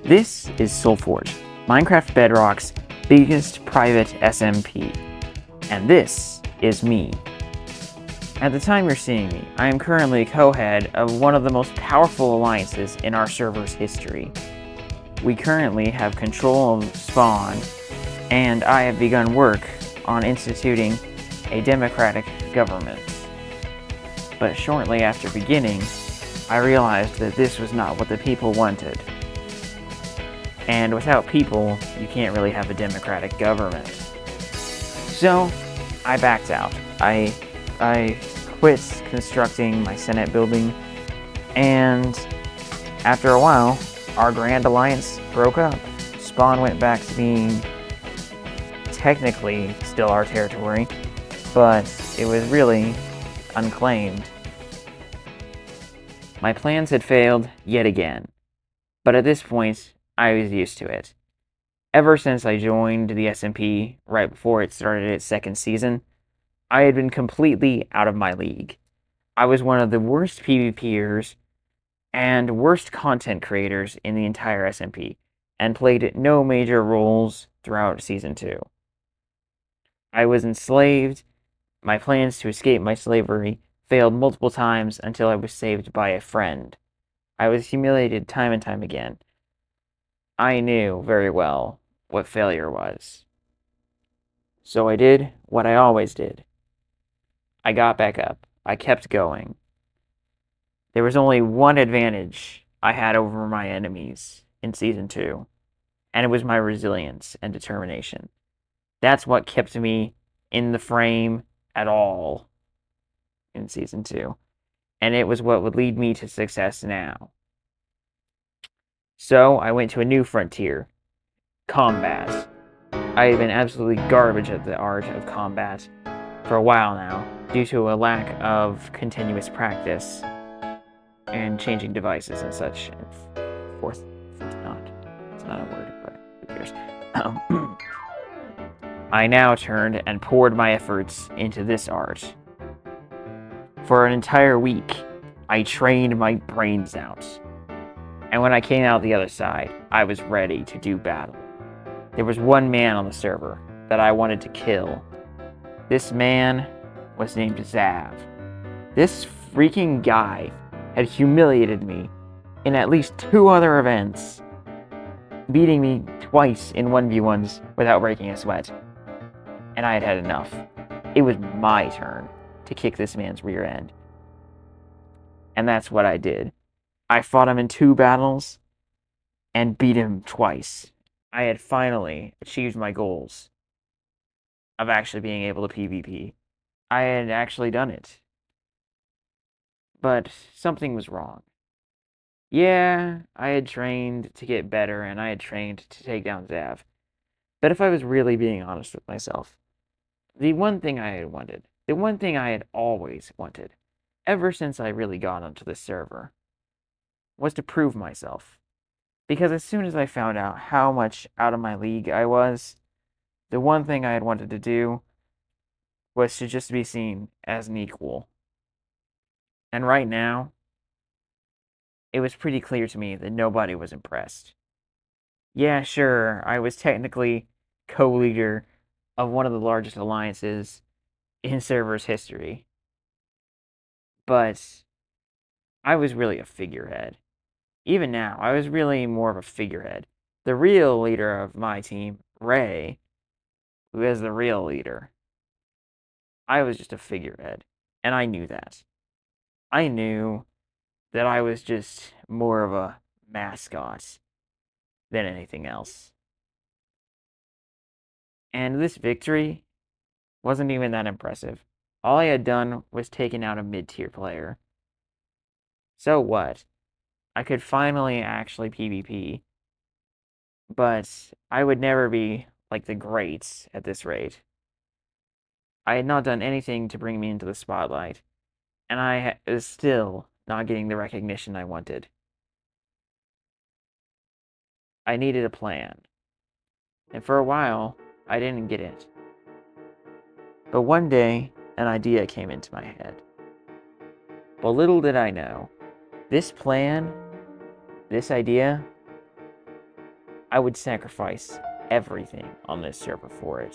This is Soulforge, Minecraft Bedrock's biggest private SMP, and this is me. At the time you're seeing me, I am currently co-head of one of the most powerful alliances in our server's history. We currently have control of spawn, and I have begun work on instituting a democratic government. But shortly after beginning, I realized that this was not what the people wanted. And without people, you can't really have a democratic government. So, I backed out. I quit constructing my Senate building, and after a while, our Grand Alliance broke up. Spawn went back to being technically still our territory, but it was really unclaimed. My plans had failed yet again, but at this point, I was used to it. Ever since I joined the SMP right before it started its second season, I had been completely out of my league. I was one of the worst PvPers and worst content creators in the entire SMP, and played no major roles throughout Season 2. I was enslaved. My plans to escape my slavery failed multiple times until I was saved by a friend. I was humiliated time and time again. I knew very well what failure was. So I did what I always did. I got back up. I kept going. There was only one advantage I had over my enemies in Season 2, and it was my resilience and determination. That's what kept me in the frame at all in Season 2, and it was what would lead me to success now. So I went to a new frontier, combat. I have been absolutely garbage at the art of combat for a while now, due to a lack of continuous practice and changing devices and such. Fourth not. It's not a word, but who cares? I now turned and poured my efforts into this art. For an entire week, I trained my brains out. And when I came out the other side, I was ready to do battle. There was one man on the server that I wanted to kill. This man was named Zav. This freaking guy had humiliated me in at least 2 other events, beating me twice in 1v1s without breaking a sweat. And I had had enough. It was my turn to kick this man's rear end. And that's what I did. I fought him in 2 battles and beat him twice. I had finally achieved my goals of actually being able to PvP. I had actually done it. But something was wrong. Yeah, I had trained to get better, and I had trained to take down Zav. But if I was really being honest with myself, the one thing I had wanted, the one thing I had always wanted, ever since I really got onto this server, was to prove myself. Because as soon as I found out how much out of my league I was, the one thing I had wanted to do was to just be seen as an equal. And right now, it was pretty clear to me that nobody was impressed. Yeah, sure, I was technically co-leader of one of the largest alliances in server's history, but I was really a figurehead. Even now, I was really more of a figurehead. The real leader of my team, Ray, who is the real leader, I was just a figurehead, and I knew that. I knew that I was just more of a mascot than anything else. And this victory wasn't even that impressive. All I had done was taken out a mid-tier player. So what? I could finally actually PvP, but I would never be like the greats at this rate. I had not done anything to bring me into the spotlight, and I was still not getting the recognition I wanted. I needed a plan, and for a while, I didn't get it. But one day, an idea came into my head. But little did I know, this plan, this idea, I would sacrifice everything on this server for it.